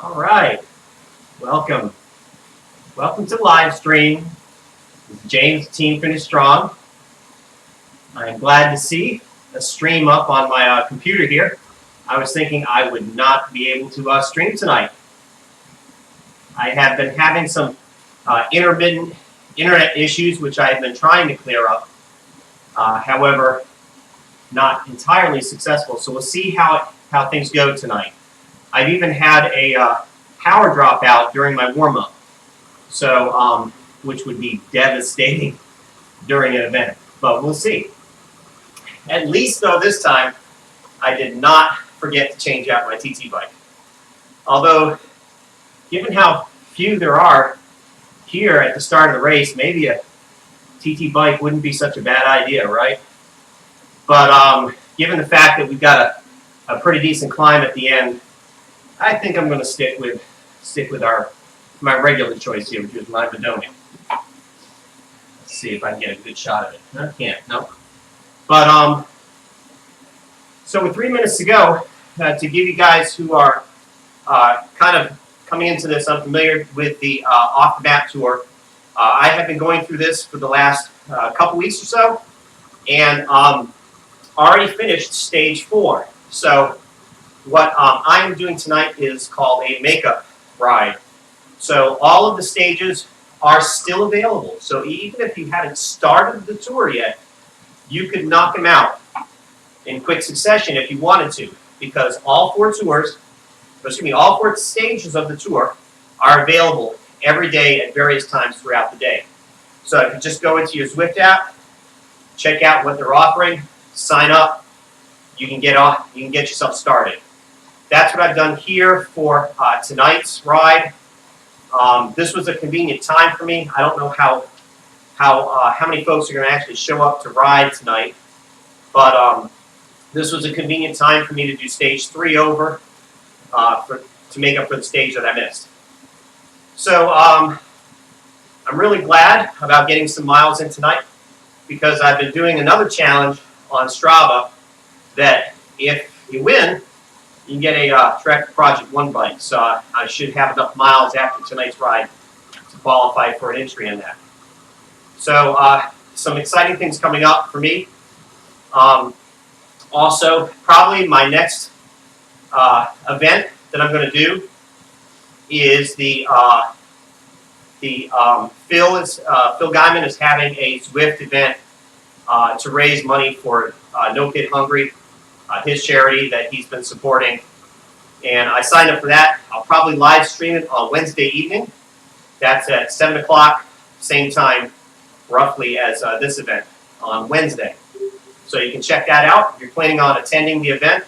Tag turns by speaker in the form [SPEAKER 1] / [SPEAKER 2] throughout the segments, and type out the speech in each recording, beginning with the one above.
[SPEAKER 1] All right, welcome. Welcome to the live stream. This is James, Team Finish Strong. I am glad to see a stream up on my computer here. I was thinking I would not be able to stream tonight. I have been having some intermittent internet issues, which I have been trying to clear up. However, not entirely successful. So we'll see how things go tonight. I've even had a power drop out during my warm-up, so which would be devastating during an event, but we'll see. At least, though, this time, I did not forget to change out my TT bike. Although, given how few there are here at the start of the race, maybe a TT bike wouldn't be such a bad idea, right? But given the fact that we've got a pretty decent climb at the end, I think I'm going to stick with my regular choice here, which is my Bedonia. Let's see if I can get a good shot of it. I can't, no. But so with 3 minutes to go, to give you guys who are kind of coming into this unfamiliar with the Off the MAAP tour, I have been going through this for the last couple weeks or so, and already finished stage 4. So what I am doing tonight is called a makeup ride. So all of the stages are still available. So even if you haven't started the tour yet, you could knock them out in quick succession if you wanted to, because all 4 stages of the tour are available every day at various times throughout the day. So if you just go into your Zwift app, check out what they're offering, sign up, you can get yourself started. That's what I've done here for tonight's ride. This was a convenient time for me. I don't know how many folks are going to actually show up to ride tonight, but this was a convenient time for me to do stage 3 over to make up for the stage that I missed. So I'm really glad about getting some miles in tonight, because I've been doing another challenge on Strava that if you win, you can get a Trek Project 1 bike. So I should have enough miles after tonight's ride to qualify for an entry in that. So some exciting things coming up for me. Also, probably my next event that I'm going to do is Phil Guyman is having a Zwift event to raise money for No Kid Hungry, his charity that he's been supporting. And I signed up for that. I'll probably live stream it on Wednesday evening. That's at 7 o'clock, same time, roughly, as this event on Wednesday. So you can check that out. If you're planning on attending the event,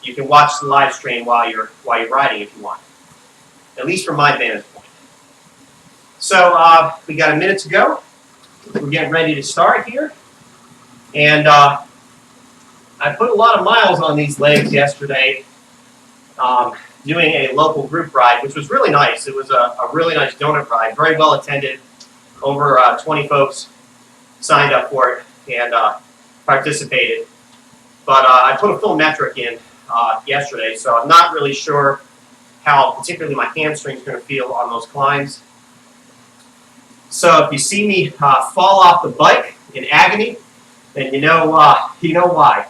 [SPEAKER 1] you can watch the live stream while you're riding if you want, at least from my vantage point. So we got a minute to go. We're getting ready to start here. And I put a lot of miles on these legs yesterday doing a local group ride, which was really nice. It was a really nice donut ride, very well attended. Over 20 folks signed up for it and participated. But I put a full metric in yesterday, so I'm not really sure how particularly my hamstring's going to feel on those climbs. So if you see me fall off the bike in agony, then you know why.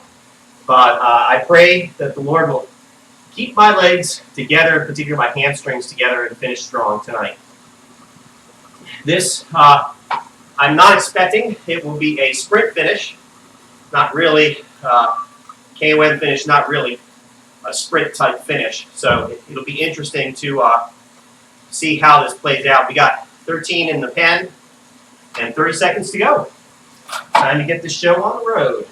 [SPEAKER 1] But I pray that the Lord will keep my legs together, particularly my hamstrings together, and finish strong tonight. This, I'm not expecting it will be a sprint finish, not really, KOM finish, not really a sprint type finish. So it'll be interesting to see how this plays out. We got 13 in the pen and 30 seconds to go. Time to get this show on the road.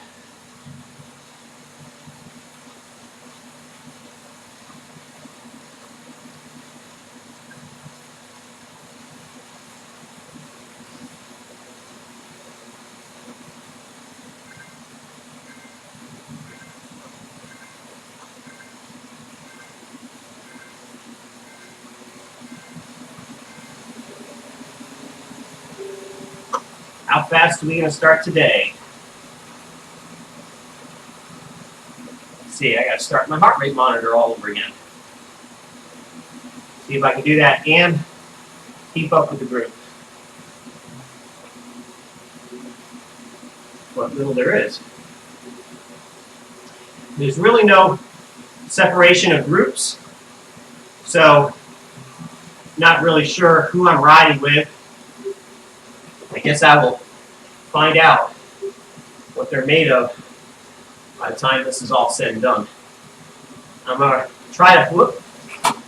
[SPEAKER 1] How fast are we going to start today? Let's see, I got to start my heart rate monitor all over again. See if I can do that and keep up with the group. What little there is. There's really no separation of groups, so not really sure who I'm riding with. I guess I will find out what they're made of by the time this is all said and done. I'm going to try to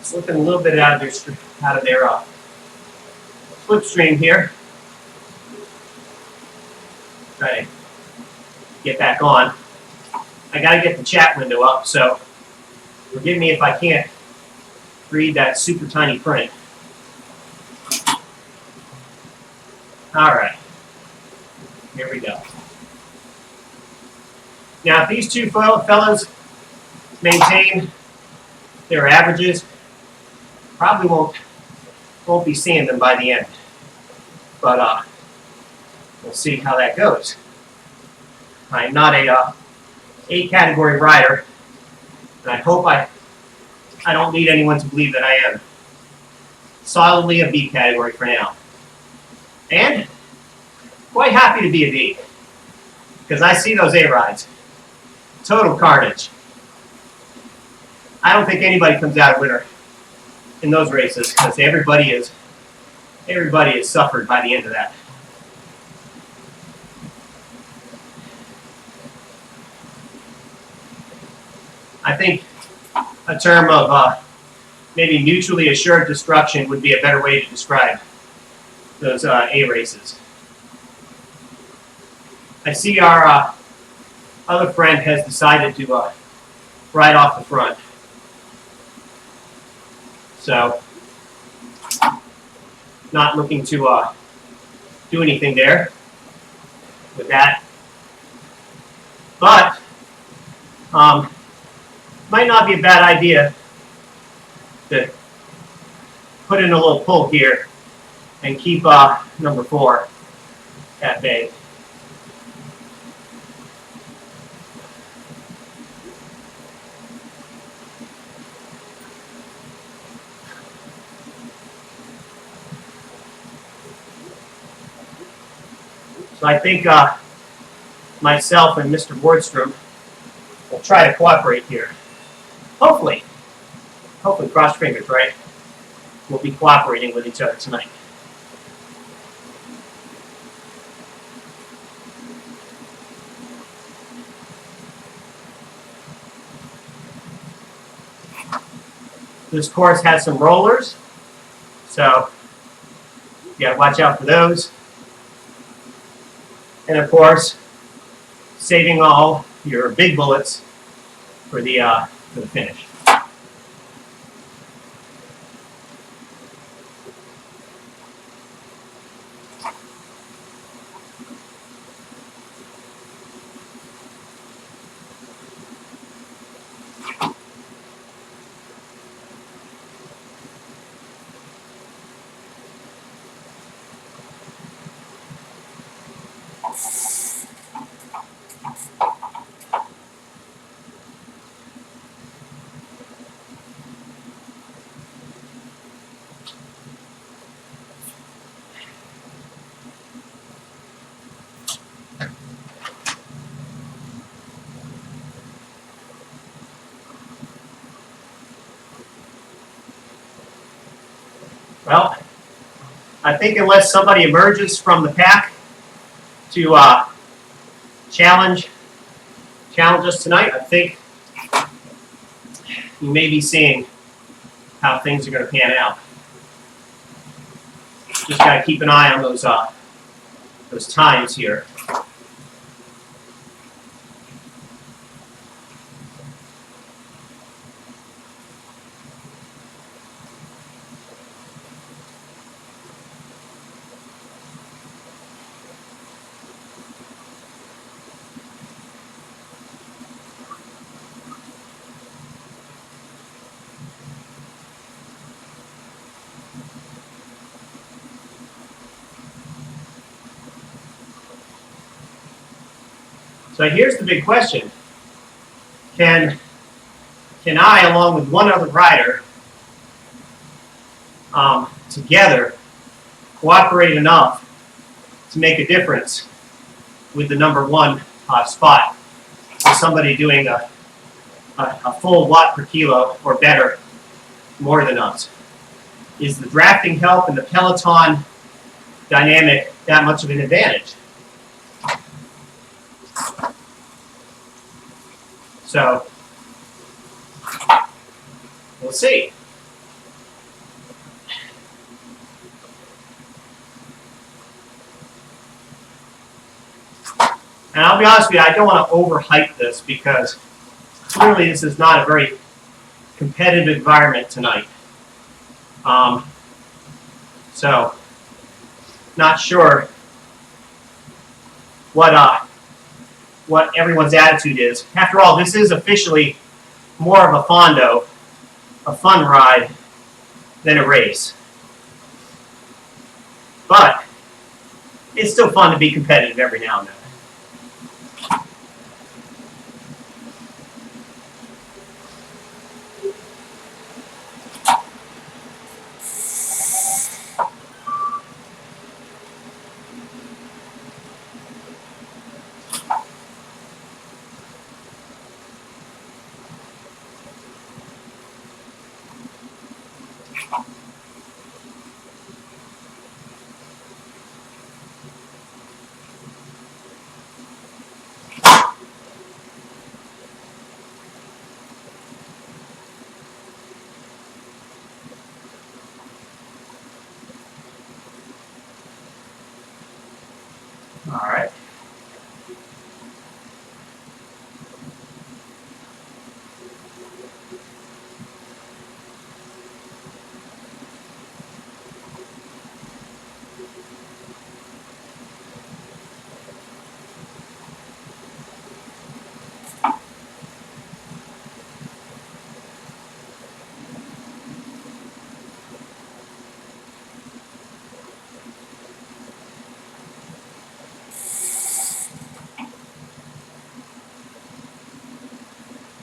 [SPEAKER 1] slipping a little bit out of their slipstream here. Try to get back on. I got to get the chat window up, so forgive me if I can't read that super tiny print. All right, here we go. Now, if these two fellows maintain their averages, probably won't be seeing them by the end. But we'll see how that goes. I'm not a A category rider, and I hope I don't need anyone to believe that I am. Solidly a B category for now. And quite happy to be a B, because I see those A rides. Total carnage. I don't think anybody comes out a winner in those races, because everybody is suffered by the end of that. I think a term of maybe mutually assured destruction would be a better way to describe those A races. I see our other friend has decided to ride off the front. So, not looking to do anything there with that. But, might not be a bad idea to put in a little pull here and keep number 4 at bay. So I think myself and Mr. Wardstrom will try to cooperate here. Hopefully, cross fingers, right? We'll be cooperating with each other tonight. This course has some rollers, so you gotta watch out for those. And of course, saving all your big bullets for the finish. Well, I think unless somebody emerges from the pack to challenge us tonight, I think you may be seeing how things are going to pan out. Just got to keep an eye on those times here. So here's the big question. Can I, along with one other rider, together cooperate enough to make a difference with the number one spot. So somebody doing a full watt per kilo or better more than us. Is the drafting help and the peloton dynamic that much of an advantage? So we'll see. And I'll be honest with you, I don't want to overhype this because clearly this is not a very competitive environment tonight. So not sure what everyone's attitude is. After all, this is officially more of a fondo, a fun ride, than a race. But it's still fun to be competitive every now and then. All right.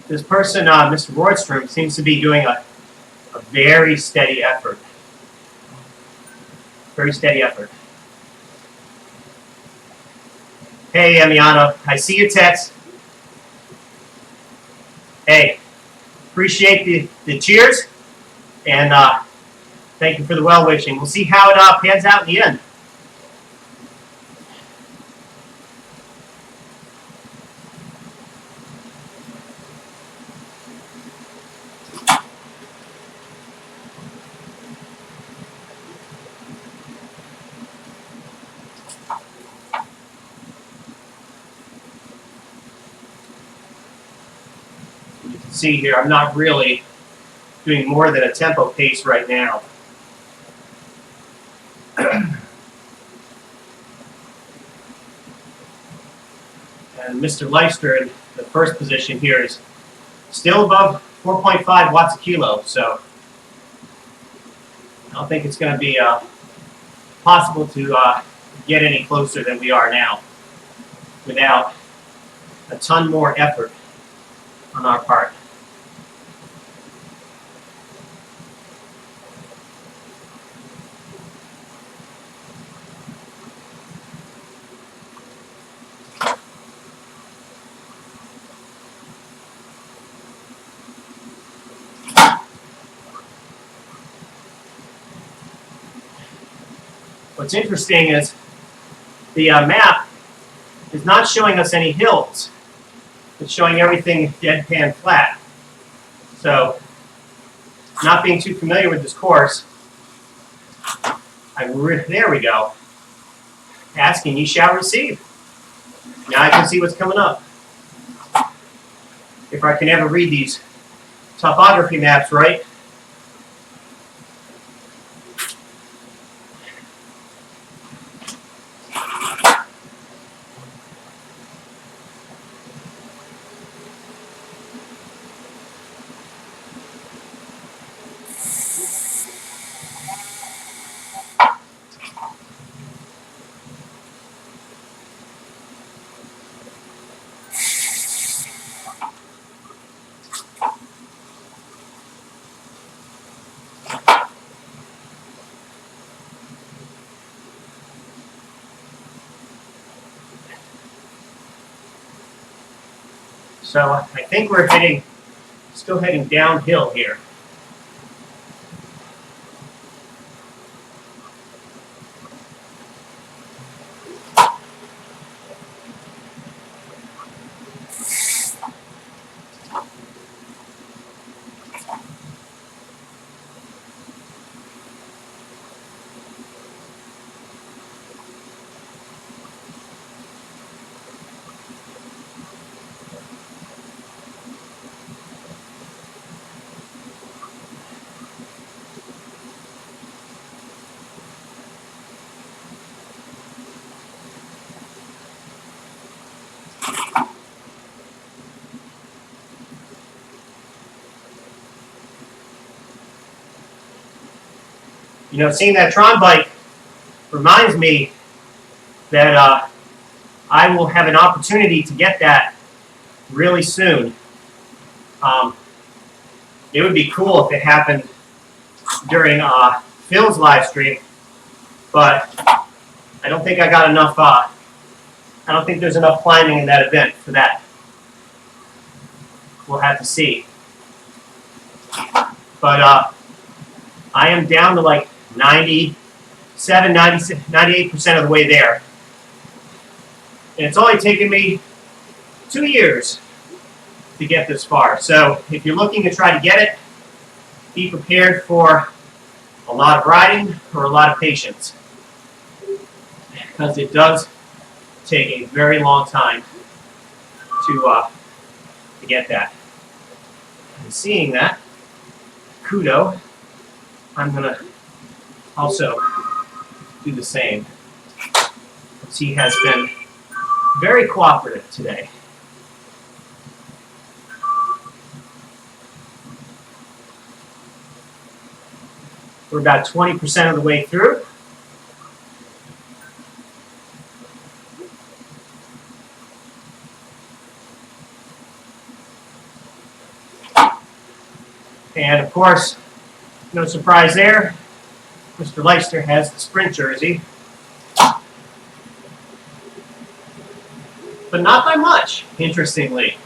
[SPEAKER 1] This person, Mr. Roydstrom, seems to be doing a very steady effort. Very steady effort. Hey, Emiano, I see your text. Hey, appreciate the cheers, and thank you for the well-wishing. We'll see how it pans out in the end. See here, I'm not really doing more than a tempo pace right now. And Mr. Leister in the first position here is still above 4.5 watts a kilo, so I don't think it's going to be possible to get any closer than we are now without a ton more effort on our part. What's interesting is the map is not showing us any hills. It's showing everything deadpan flat. So, not being too familiar with this course, there we go. Asking, ye shall receive. Now I can see what's coming up. If I can ever read these topography maps right. So I think we're still heading downhill here. You know, seeing that Tron bike reminds me that I will have an opportunity to get that really soon. It would be cool if it happened during Phil's live stream, but I don't think I got enough. I don't think there's enough climbing in that event for that. We'll have to see. But I am down to like 97, 98% of the way there. And it's only taken me 2 years to get this far. So if you're looking to try to get it, be prepared for a lot of riding or a lot of patience, because it does take a very long time to get that. And seeing that, kudo, I'm going to also do the same, because he has been very cooperative today. We're about 20% of the way through. And of course, no surprise there, Mr. Leister has the sprint jersey. But not by much, interestingly.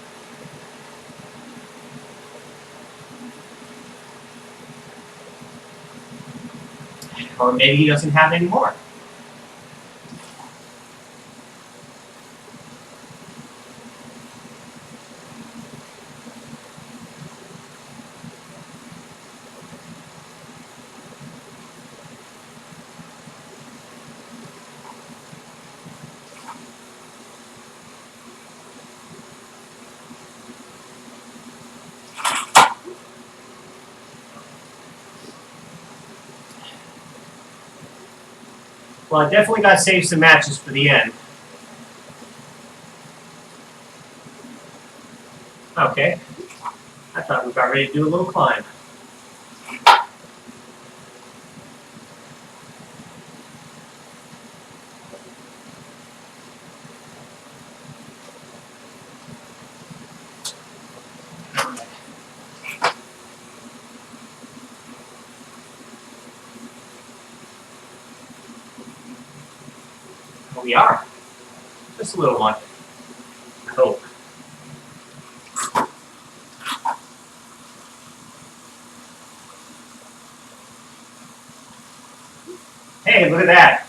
[SPEAKER 1] Or maybe he doesn't have any more. Well, I definitely got to save some matches for the end. Okay. I thought we were about ready to do a little climb. Well, we are. Just a little one. I hope. Hey, look at that.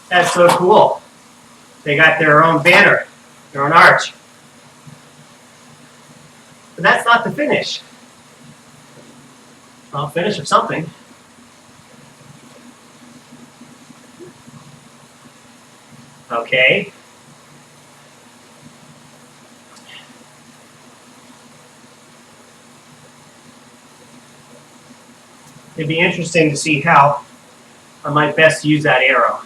[SPEAKER 1] That's so cool. They got their own banner, their own arch. But that's not the finish. Well, finish of something. Okay. It'd be interesting to see how I might best use that arrow.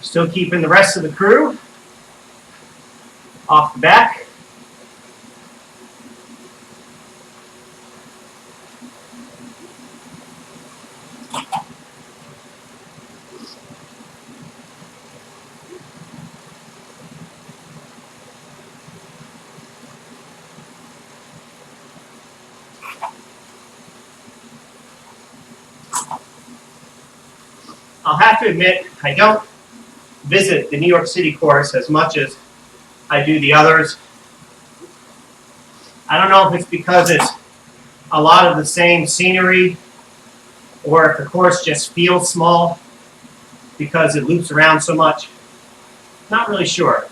[SPEAKER 1] Still keeping the rest of the crew off the back. I'll have to admit, I don't visit the New York City course as much as I do the others. I don't know if it's because it's a lot of the same scenery or if the course just feels small because it loops around so much. Not really sure.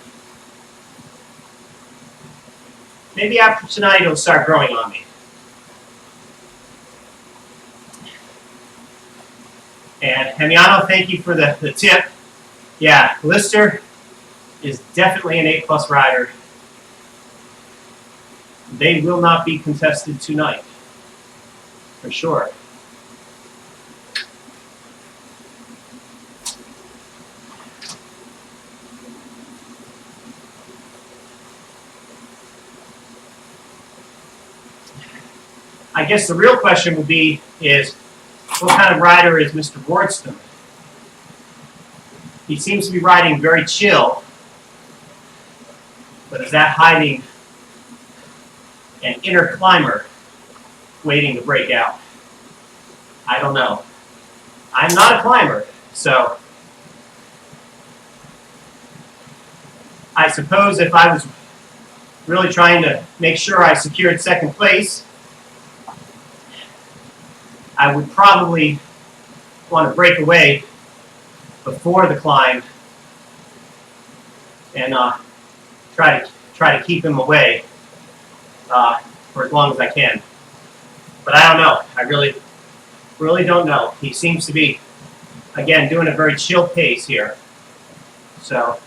[SPEAKER 1] Maybe after tonight it'll start growing on me. And Hemiano, thank you for the tip. Yeah, Lister is definitely an A+ rider. They will not be contested tonight, for sure. I guess the real question will be is, what kind of rider is Mr. Wardstone? He seems to be riding very chill, but is that hiding an inner climber waiting to break out? I don't know. I'm not a climber, so I suppose if I was really trying to make sure I secured second place, I would probably want to break away before the climb and try to keep him away for as long as I can. But I don't know. I really don't know. He seems to be, again, doing a very chill pace here. So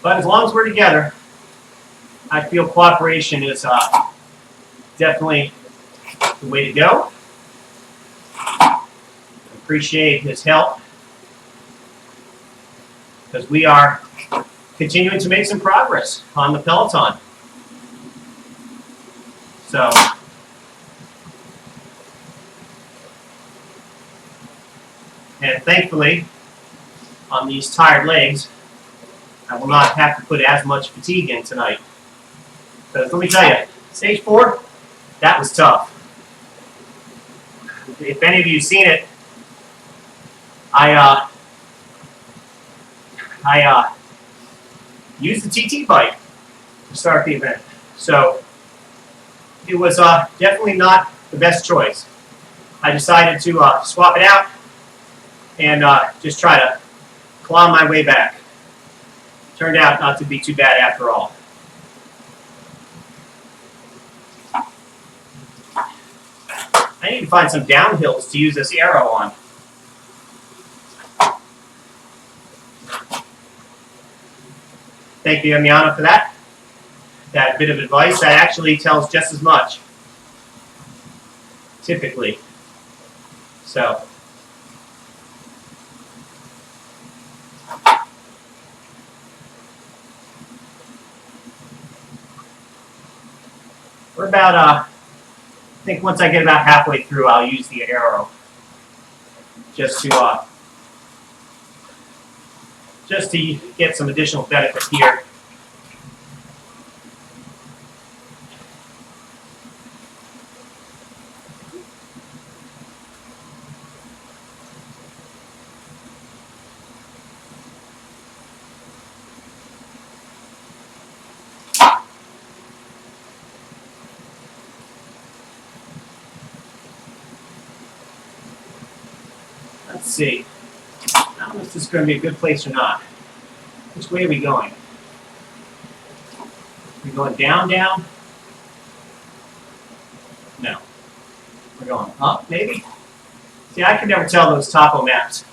[SPEAKER 1] but as long as we're together, I feel cooperation is definitely the way to go. Appreciate his help because we are continuing to make some progress on the peloton. So and thankfully, on these tired legs, I will not have to put as much fatigue in tonight. Because let me tell you, stage 4, that was tough. If any of you have seen it, I used the TT bike to start the event. So it was definitely not the best choice. I decided to swap it out and just try to claw my way back. Turned out not to be too bad after all. I need to find some downhills to use this arrow on. Thank you, Amiana, for that. That bit of advice. That actually tells just as much, typically. So. We're about, I think once I get about halfway through, I'll use the arrow just to get some additional benefit here. Let's see. I don't know if this is going to be a good place or not. Which way are we going? Are we going down, down? No. We're going up, maybe? See, I can never tell those topo maps.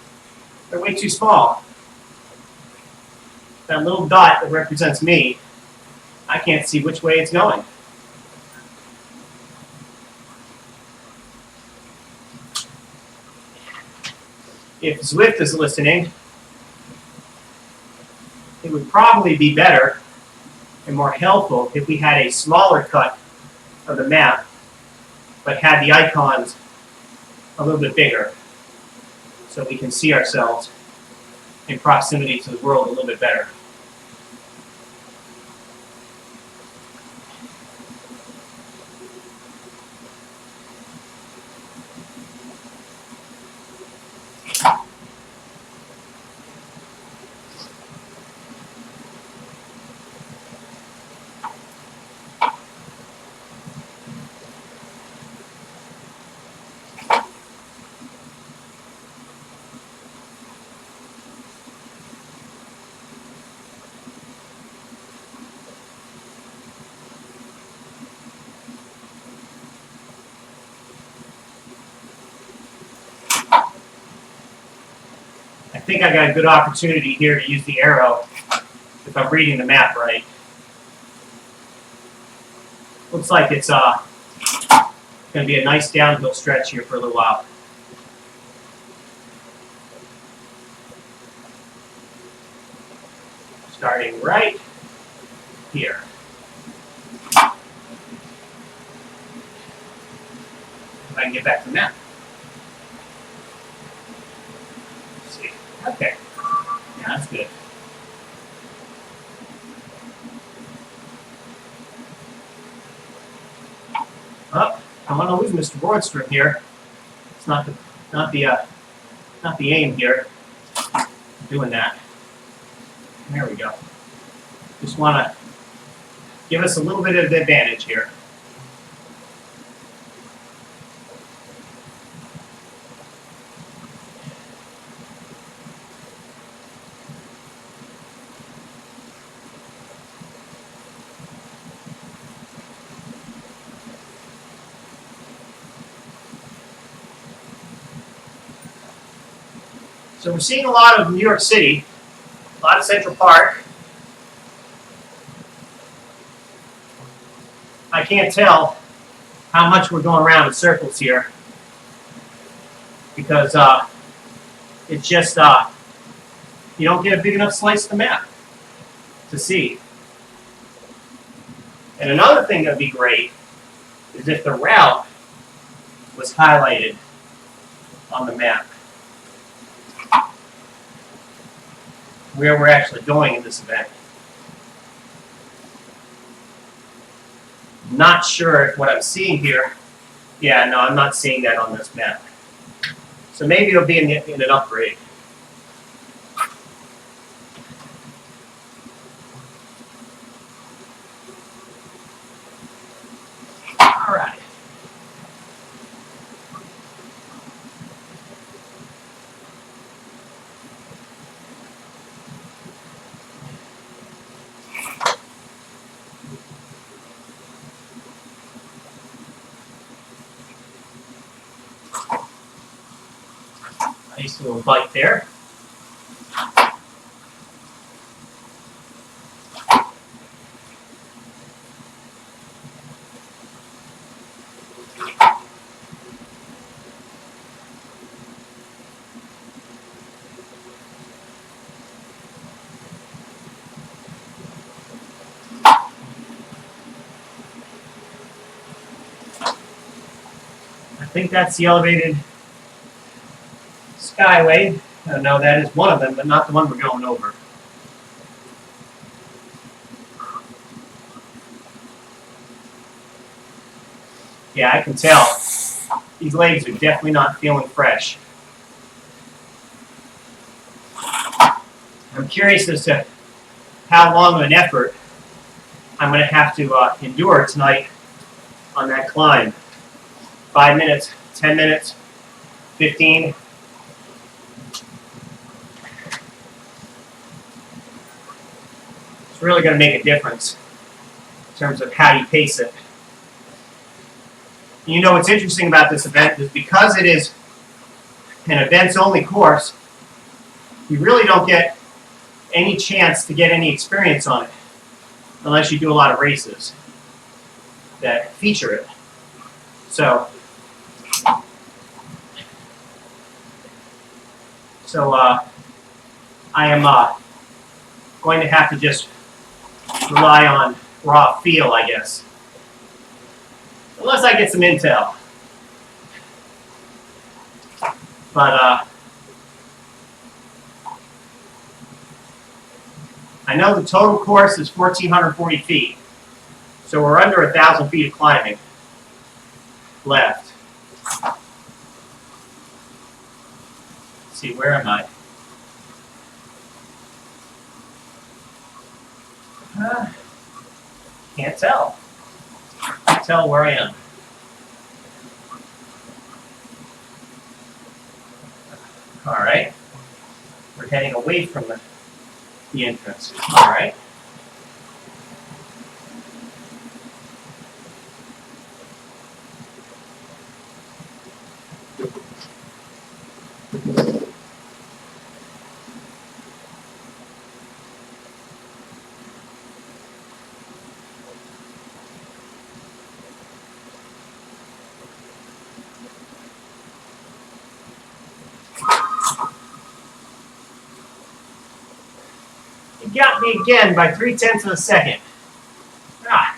[SPEAKER 1] They're way too small. That little dot that represents me, I can't see which way it's going. if Zwift is listening, it would probably be better and more helpful if we had a smaller cut of the map, but had the icons a little bit bigger so we can see ourselves in proximity to the world a little bit better. I think I got a good opportunity here to use the arrow if I'm reading the map right. Looks like it's going to be a nice downhill stretch here for a little while. Starting right here. If I can get back to the map. Okay. Yeah, that's good. Oh, I want to lose Mr. Broadstrom here. It's not the aim here. I'm doing that. There we go. Just want to give us a little bit of advantage here. So we're seeing a lot of New York City, a lot of Central Park. I can't tell how much we're going around in circles here because it's just you don't get a big enough slice of the map to see. And another thing that would be great is if the route was highlighted on the map, where we're actually going in this event. Not sure if what I'm seeing here, yeah, no, I'm not seeing that on this map. So maybe it'll be in an upgrade. All right. Nice little bite there. I think that's the elevated skyway. No, that is one of them, but not the one we're going over. Yeah, I can tell. These legs are definitely not feeling fresh. I'm curious as to how long of an effort I'm going to have to endure tonight on that climb. 5 minutes, 10 minutes, 15. It's really going to make a difference in terms of how you pace it. You know what's interesting about this event is because it is an events-only course, you really don't get any chance to get any experience on it unless you do a lot of races that feature it. So So I am going to have to just rely on raw feel, I guess. Unless I get some intel. But I know the total course is 1,440 feet. So we're under 1,000 feet of climbing left. Let's see, where am I? Can't tell. Can't tell where I am. All right. We're heading away from the entrance. All right. You got me again by 0.3 of a second. Ah.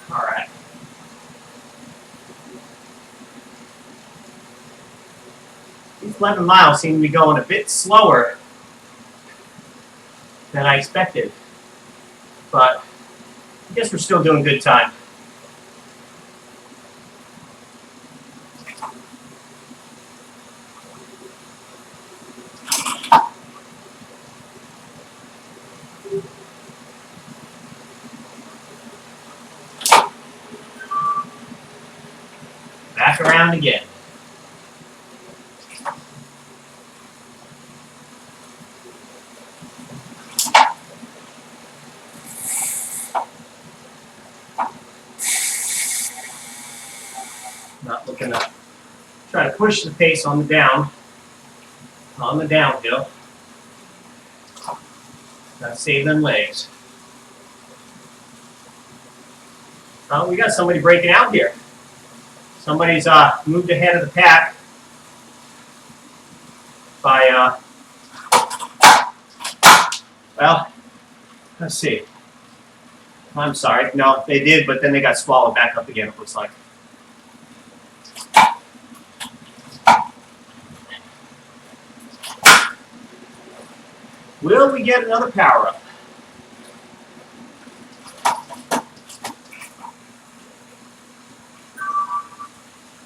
[SPEAKER 1] All right. These 11 miles seem to be going a bit slower than I expected, but I guess we're still doing good time. Back around again. Not looking to try to push the pace on the downhill. Gotta save them legs. Oh, we got somebody breaking out here. Somebody's moved ahead of the pack by, well, let's see. I'm sorry. No, they did, but then they got swallowed back up again, it looks like. Will we get another power-up?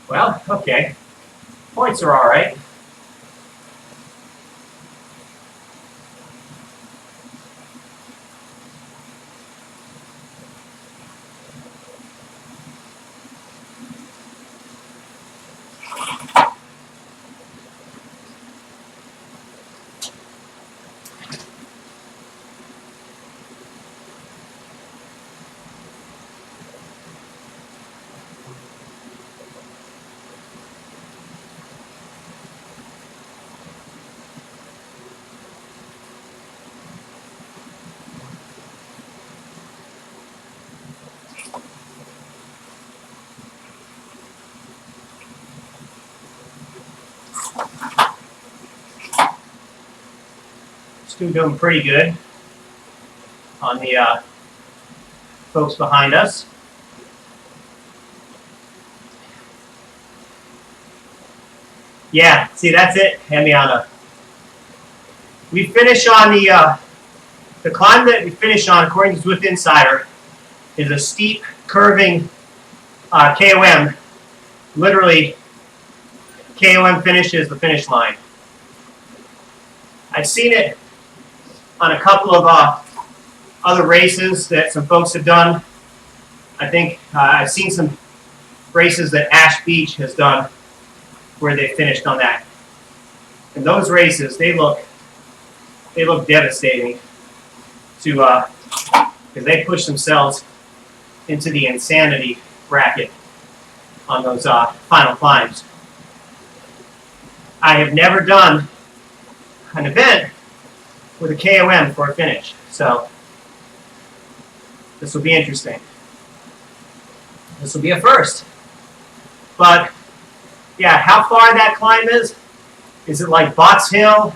[SPEAKER 1] Well, okay. Points are all right. Still doing pretty good on the folks behind us. Yeah, see, that's it, Hemiana. We finish on the climb that we finish on, according to Zwift Insider, is a steep, curving KOM. Literally, KOM finishes the finish line. I've seen it on a couple of other races that some folks have done. I think I've seen some races that Ash Beach has done where they finished on that. And those races, they look devastating to because they push themselves into the insanity bracket on those final climbs. I have never done an event with a KOM for a finish, so this will be interesting. This will be a first. But yeah, how far that climb is it like Bots Hill?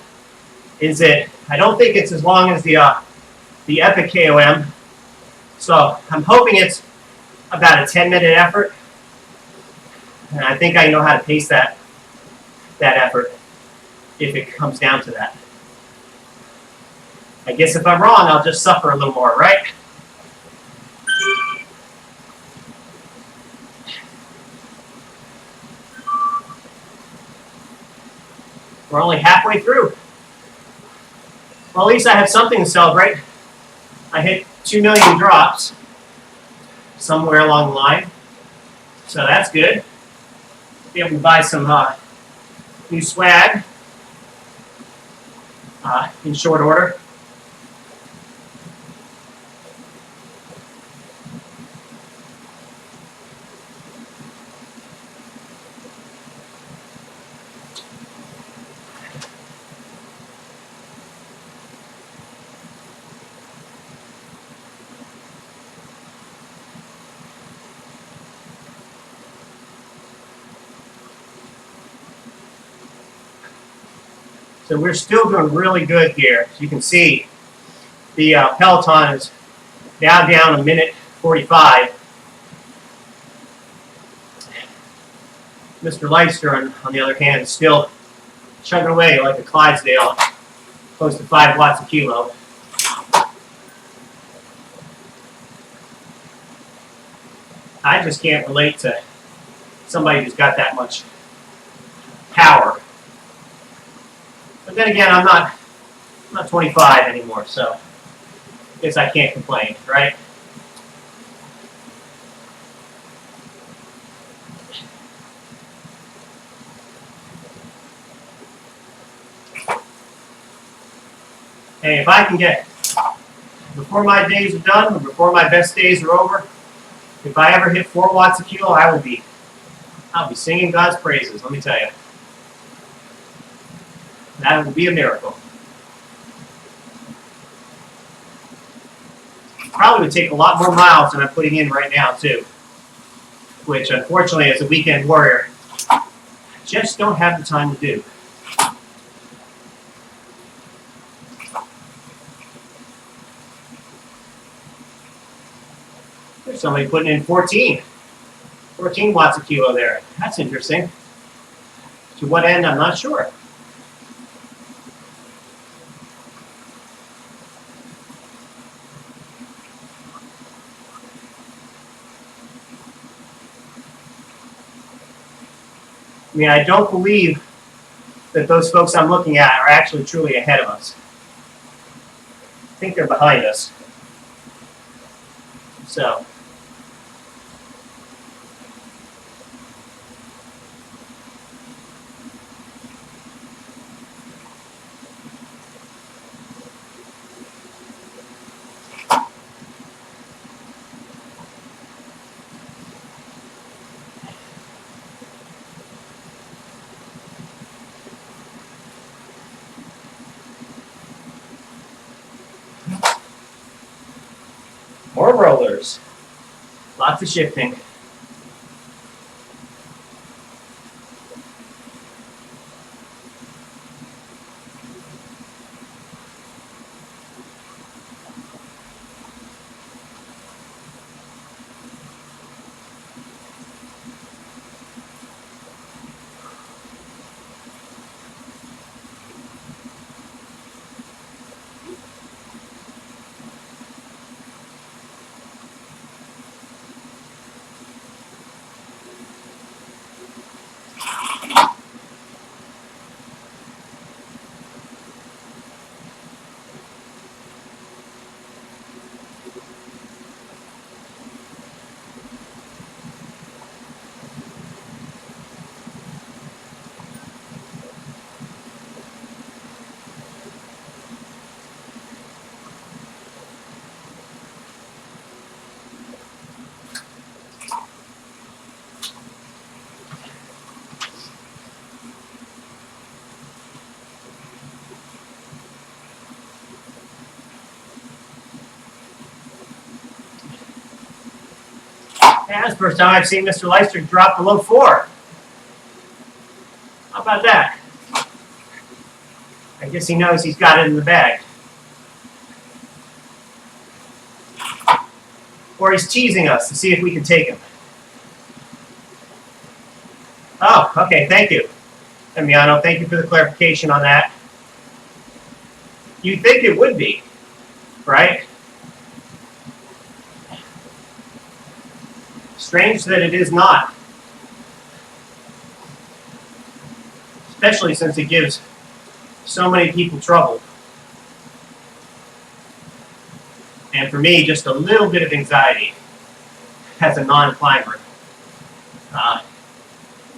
[SPEAKER 1] Is it, I don't think it's as long as the Epic KOM. So I'm hoping it's about a 10-minute effort. And I think I know how to pace that effort if it comes down to that. I guess if I'm wrong, I'll just suffer a little more, right? We're only halfway through. Well, at least I have something to celebrate. I hit 2 million drops somewhere along the line. So that's good. Be able to buy some new swag in short order. So we're still doing really good here. As you can see, the Peloton is now down 1:45. Mr. Leicester, on the other hand, is still chugging away like a Clydesdale, close to 5 watts a kilo. I just can't relate to somebody who's got that much power. But then again, I'm not 25 anymore, so I guess I can't complain, right? Hey, if I can get, before my days are done, or before my best days are over, if I ever hit 4 watts a kilo, I'll be singing God's praises, let me tell you. That would be a miracle. Probably would take a lot more miles than I'm putting in right now, too. Which, unfortunately, as a weekend warrior, I just don't have the time to do. There's somebody putting in 14 watts a kilo there. That's interesting. To what end, I'm not sure. I mean, I don't believe that those folks I'm looking at are actually truly ahead of us. I think they're behind us. So. More rollers. Lots of shifting. That's the first time I've seen Mr. Leister drop below 4. How about that? I guess he knows he's got it in the bag. Or he's teasing us to see if we can take him. Oh, okay, thank you, Emiliano. Thank you for the clarification on that. You'd think it would be, right? Strange that it is not. Especially since it gives so many people trouble. And for me, just a little bit of anxiety as a non-climber.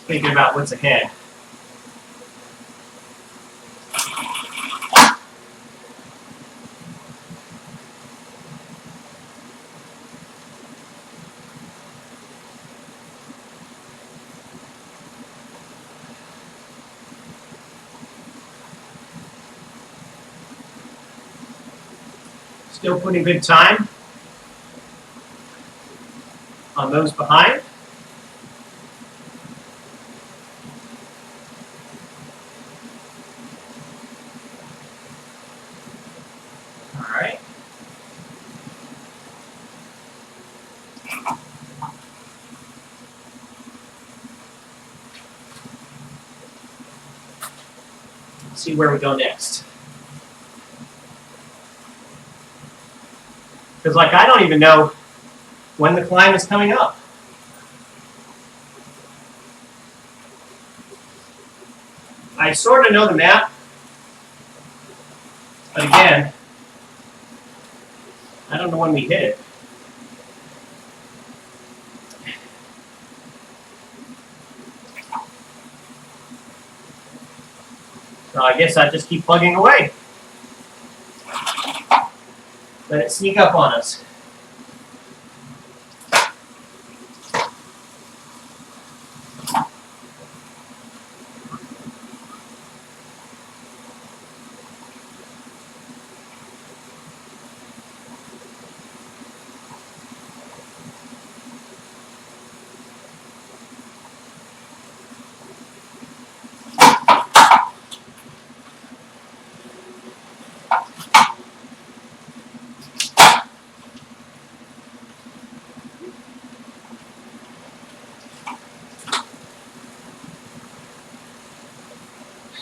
[SPEAKER 1] Thinking about what's ahead. Still putting good time on those behind. All right. Let's see where we go next. Because, like, I don't even know when the climb is coming up. I sort of know the map, but again, I don't know when we hit it. So I guess I just keep plugging away. Let it sneak up on us.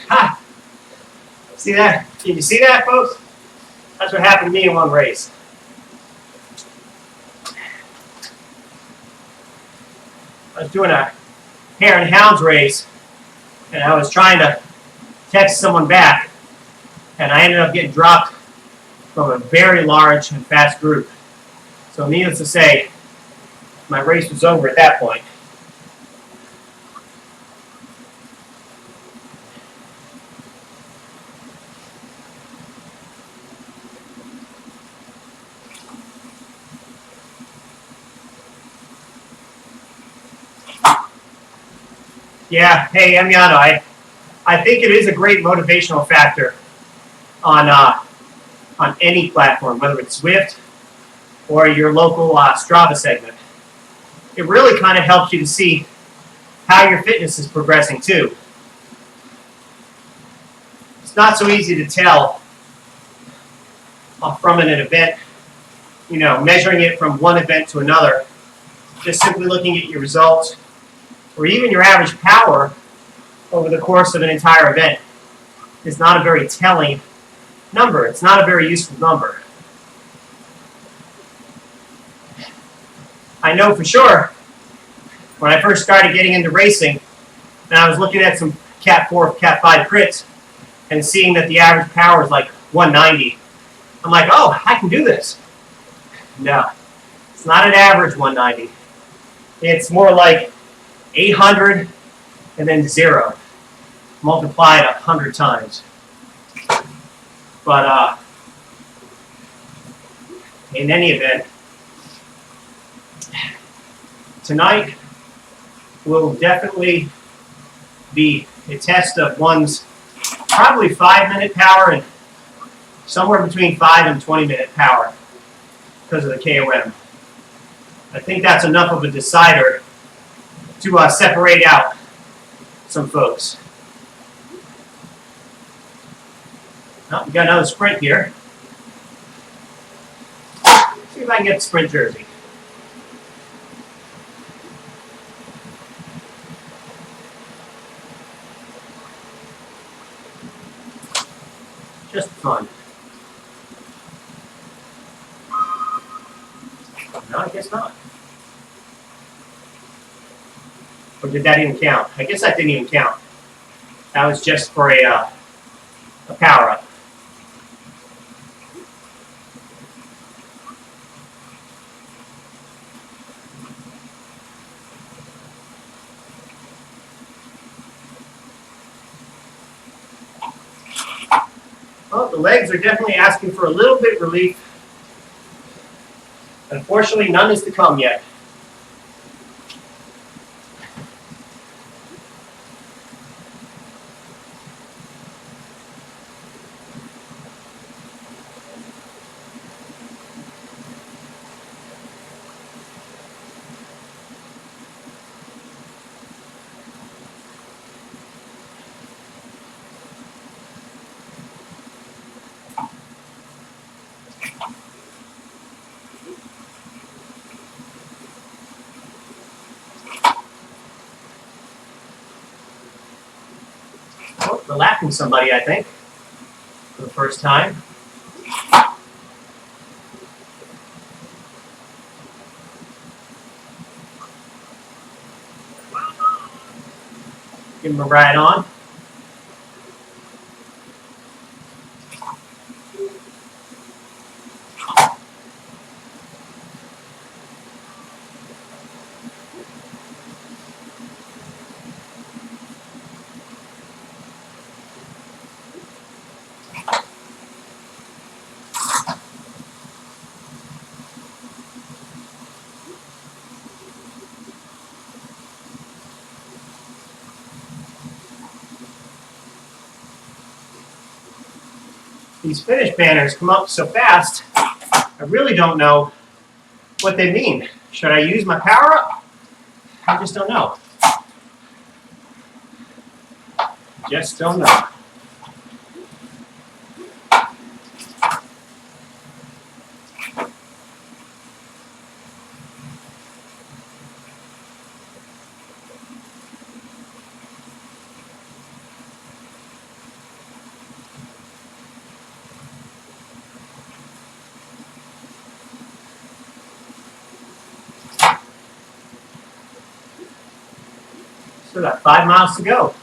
[SPEAKER 1] Ha! See that? Can you see that, folks? That's what happened to me in one race. I was doing a hare and hounds race, and I was trying to text someone back, and I ended up getting dropped from a very large and fast group. So needless to say, my race was over at that point. Yeah, hey, Emiliano, I think it is a great motivational factor on any platform, whether it's Zwift or your local Strava segment. It really kind of helps you to see how your fitness is progressing too. It's not so easy to tell from an event, you know, measuring it from one event to another, just simply looking at your results, or even your average power over the course of an entire event is not a very telling number. It's not a very useful number. I know for sure when I first started getting into racing and I was looking at some Cat 4, Cat 5 crits and seeing that the average power is like 190, I'm like, oh, I can do this. No, it's not an average 190. It's more like 800 and then 0. Multiply it 100 times. But in any event, tonight will definitely be a test of one's probably 5-minute power and somewhere between 5 and 20-minute power because of the KOM. I think that's enough of a decider to separate out some folks. Oh, we got another sprint here. See if I can get the sprint jersey. Just fun. No, I guess not. Or did that even count? I guess that didn't even count. That was just for a power-up. Well, the legs are definitely asking for a little bit of relief. Unfortunately, none is to come yet. Oh, they're lapping somebody, I think, for the first time. Give them a ride on. These finish banners come up so fast, I really don't know what they mean. Should I use my power up? I just don't know. Just don't know. Still got 5 miles to go.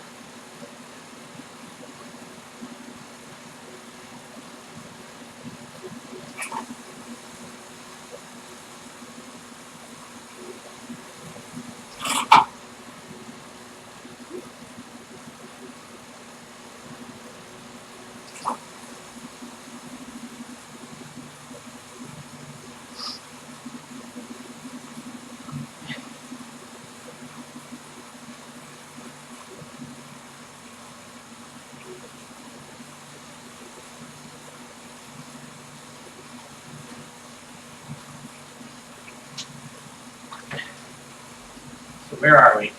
[SPEAKER 1] So where are we?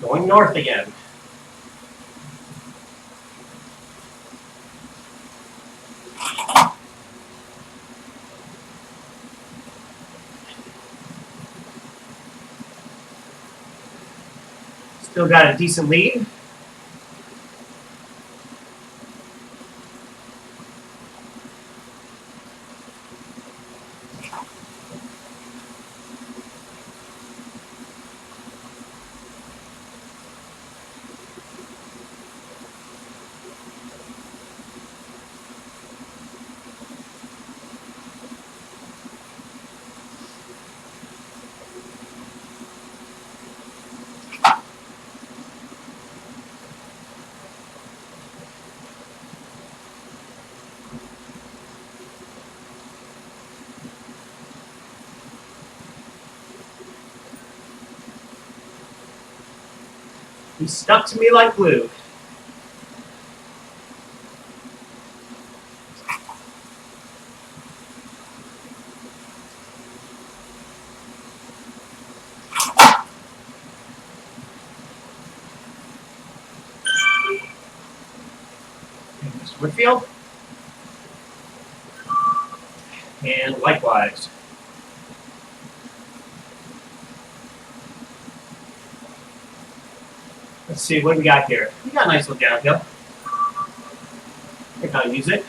[SPEAKER 1] Going north again. Still got a decent lead. He stuck to me like glue. Whitfield. And likewise. Let's see, what do we got here? We got a nice little downhill. I think I'll use it.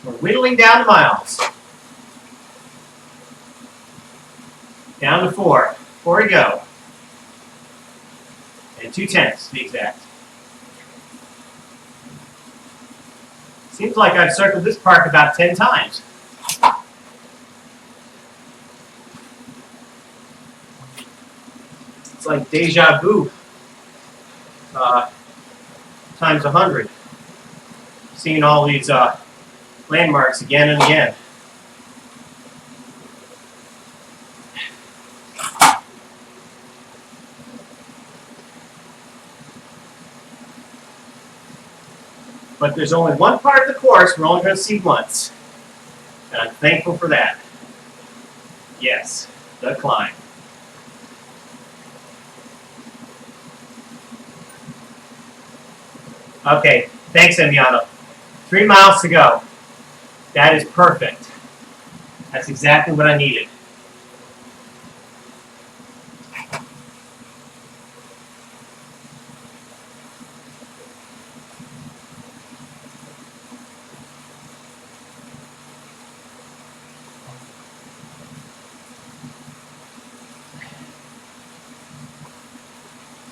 [SPEAKER 1] We're whittling down to miles. Down to 4. 4 to go. And 2/10 to be exact. Seems like I've circled this park about 10 times. It's like deja vu times 100. Seeing all these landmarks again and again. But there's only one part of the course we're only going to see once. And I'm thankful for that. Yes, the climb. Okay, thanks, Emiliano. 3 miles to go. That is perfect. That's exactly what I needed.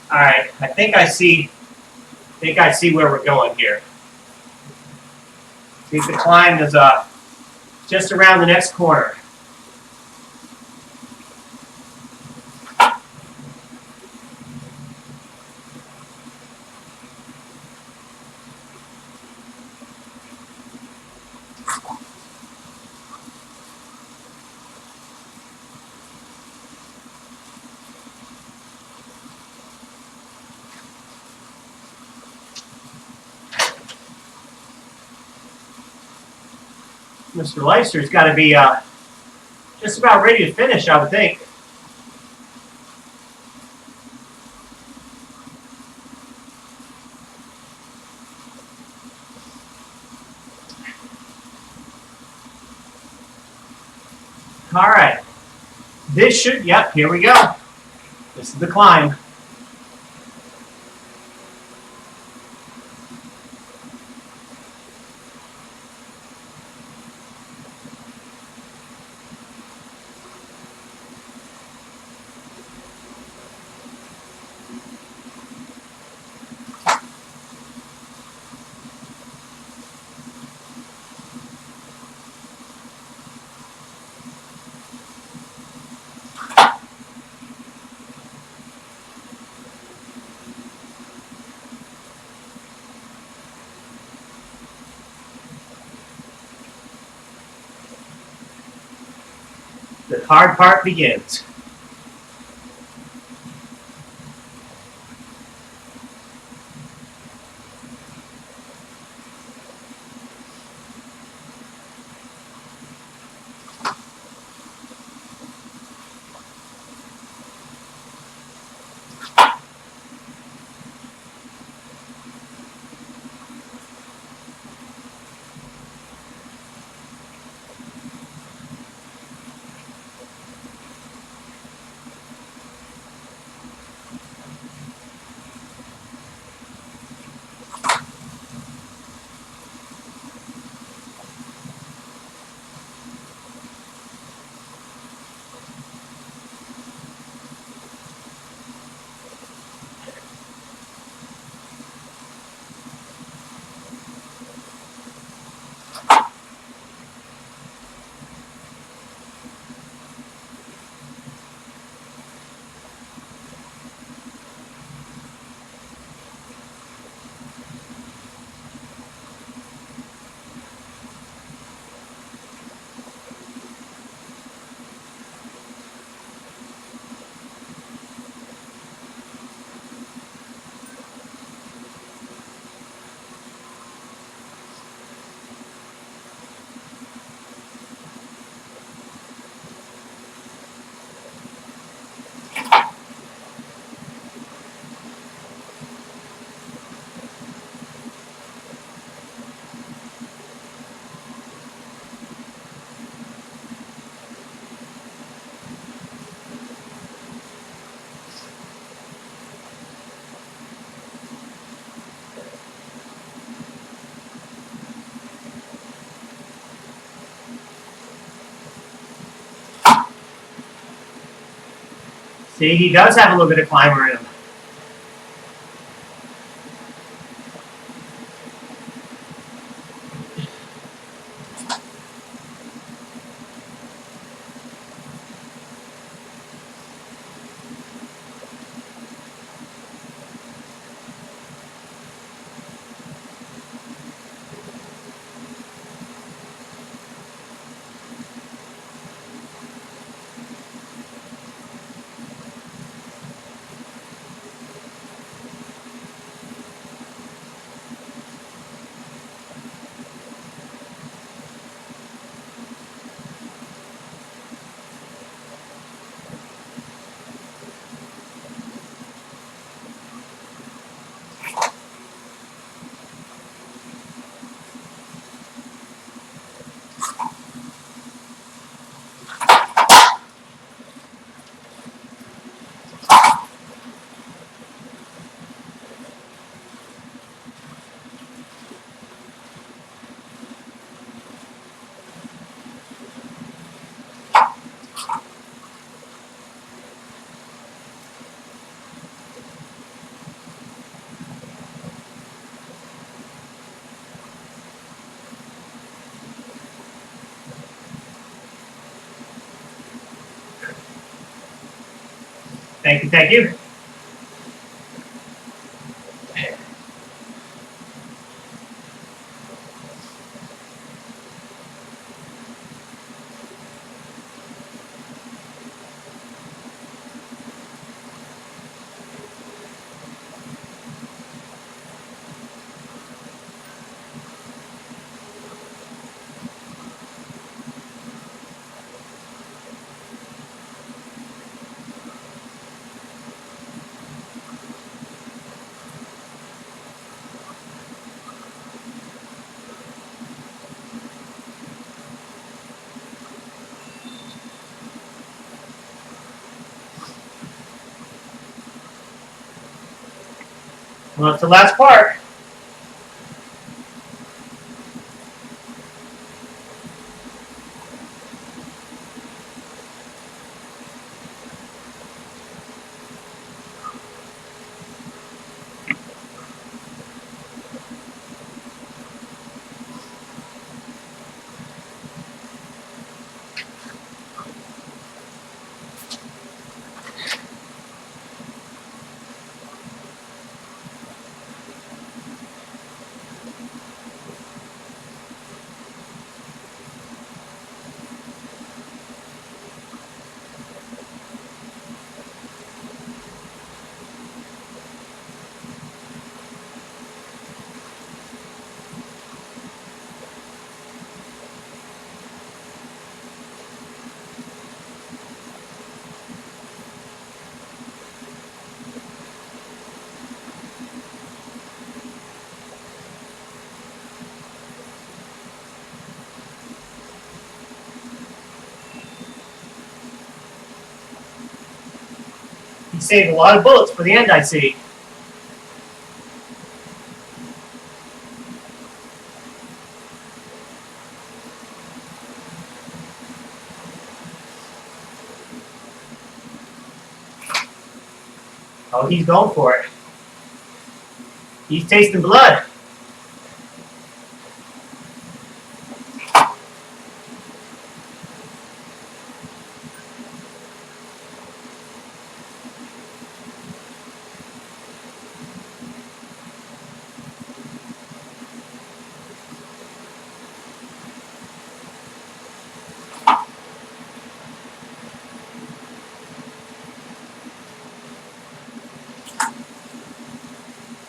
[SPEAKER 1] All right, I think I see where we're going here. I think the climb is just around the next corner. Mr. Leister's got to be just about ready to finish, I would think. All right. This should, yep, here we go. This is the climb. The hard part begins. See, he does have a little bit of climber in him. Thank you, thank you. Well, it's the last part. He saved a lot of bullets for the end, I see. Oh, he's going for it. He's tasting blood.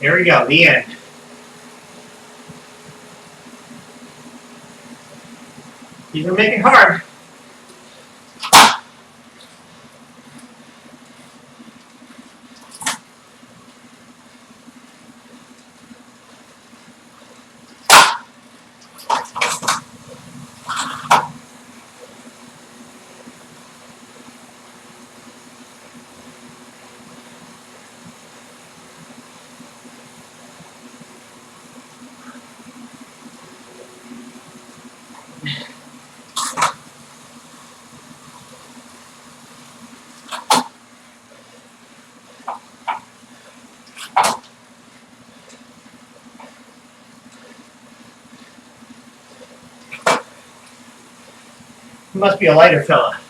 [SPEAKER 1] Here we go, the end. He's gonna make it hard. He must be a lighter fella.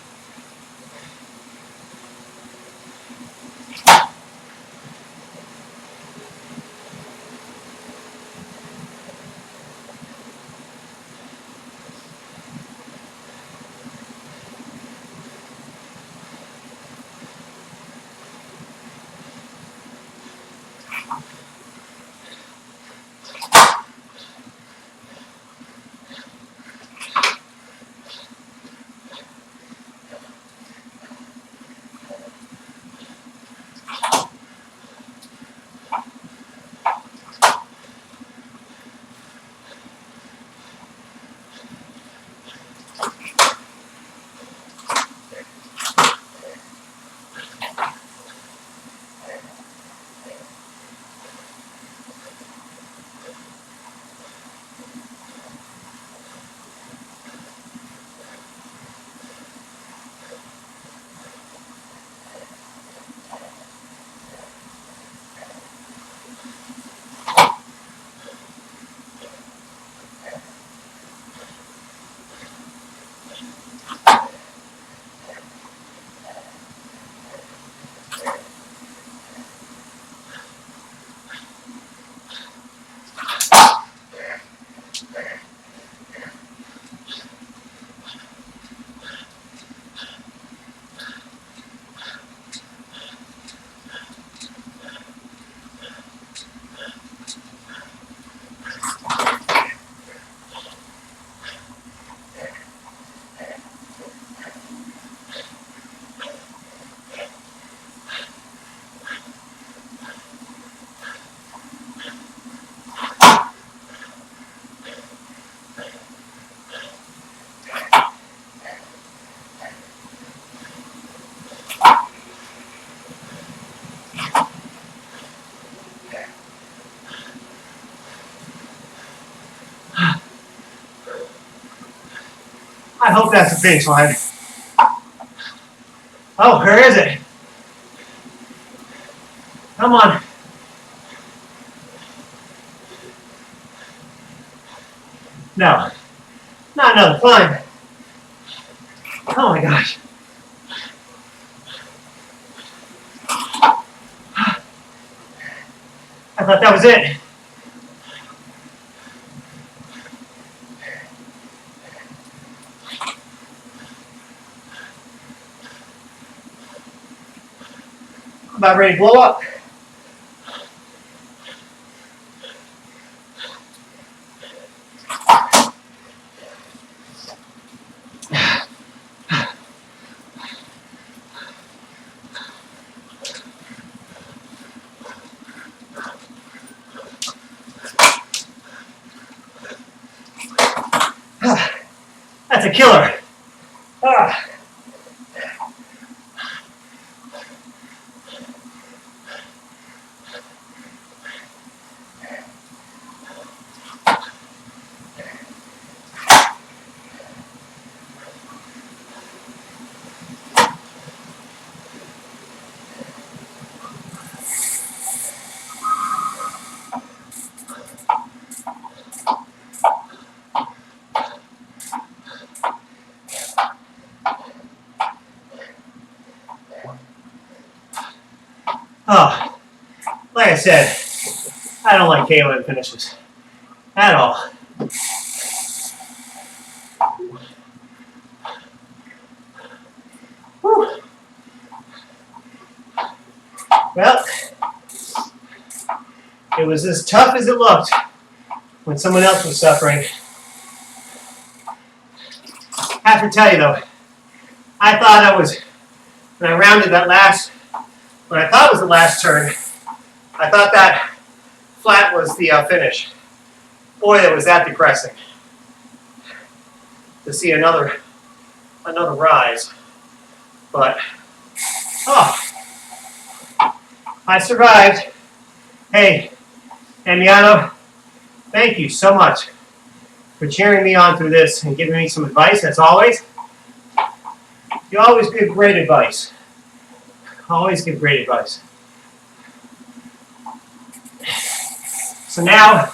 [SPEAKER 1] I hope that's the finish line. Oh, where is it? Come on. No. Not another climb. Oh my gosh. I thought that was it. I'm about ready to blow up. That's a killer. Oh, like I said, I don't like KOM finishes at all. Whew. Well, it was as tough as it looked when someone else was suffering. I have to tell you though, I thought I was, when I rounded that last, what I thought was the last turn, I thought that flat was the finish. Boy, that was that depressing to see another rise. But, oh, I survived. Hey, Emiano, thank you so much for cheering me on through this and giving me some advice, as always. You always give great advice. Always give great advice. So now,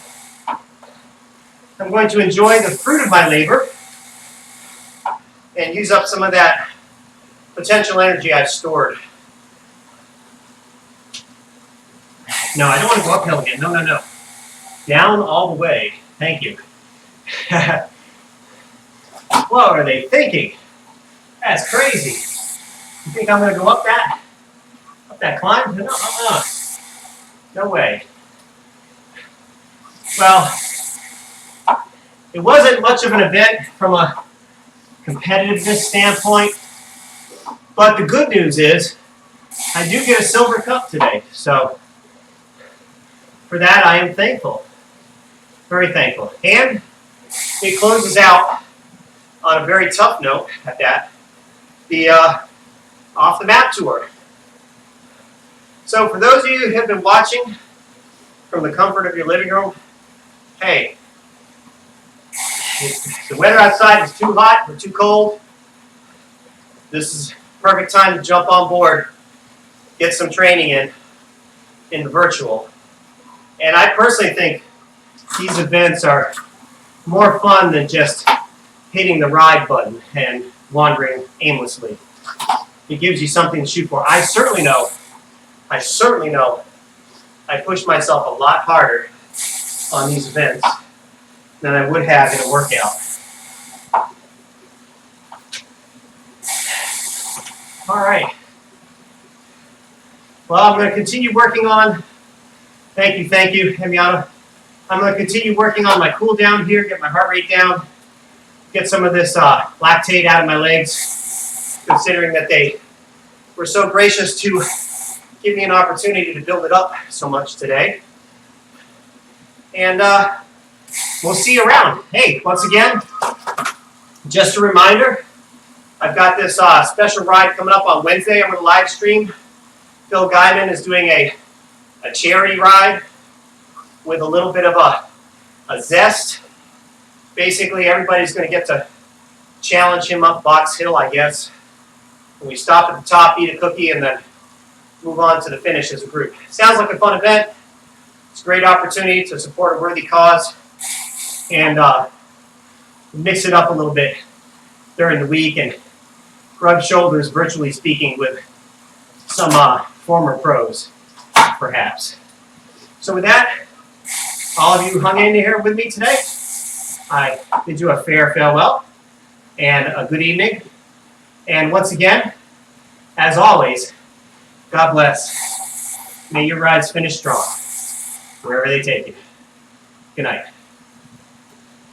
[SPEAKER 1] I'm going to enjoy the fruit of my labor and and use up some of that potential energy I've stored. No, I don't want to go uphill again. No, no, no. Down all the way. Thank you. What are they thinking? That's crazy. You think I'm going to go up that climb? No, no way. Well, it wasn't much of an event from a competitiveness standpoint, but the good news is I do get a silver cup today. So for that, I am thankful. Very thankful. And it closes out on a very tough note at that, the Off the MAAP Tour. So for those of you who have been watching from the comfort of your living room, hey, if the weather outside is too hot or too cold, this is perfect time to jump on board, get some training in the virtual. And I personally think these events are more fun than just hitting the ride button and wandering aimlessly. It gives you something to shoot for. I certainly know I push myself a lot harder on these events than I would have in a workout. All right. Well, I'm going to continue working on, thank you, Hemiana. I'm going to continue working on my cool down here, get my heart rate down, get some of this lactate out of my legs, considering that they were so gracious to give me an opportunity to build it up so much today. And we'll see you around. Hey, once again, just a reminder, I've got this special ride coming up on Wednesday. I'm going to live stream. Phil Guyman is doing a charity ride with a little bit of a zest. Basically, everybody's going to get to challenge him up Box Hill, I guess. And we stop at the top, eat a cookie, and then move on to the finish as a group. Sounds like a fun event. It's a great opportunity to support a worthy cause and mix it up a little bit during the week and rub shoulders, virtually speaking, with some former pros, perhaps. So with that, all of you hung in here with me today. I bid you a fair farewell and a good evening. And once again, as always, God bless. May your rides finish strong, wherever they take you. Good night.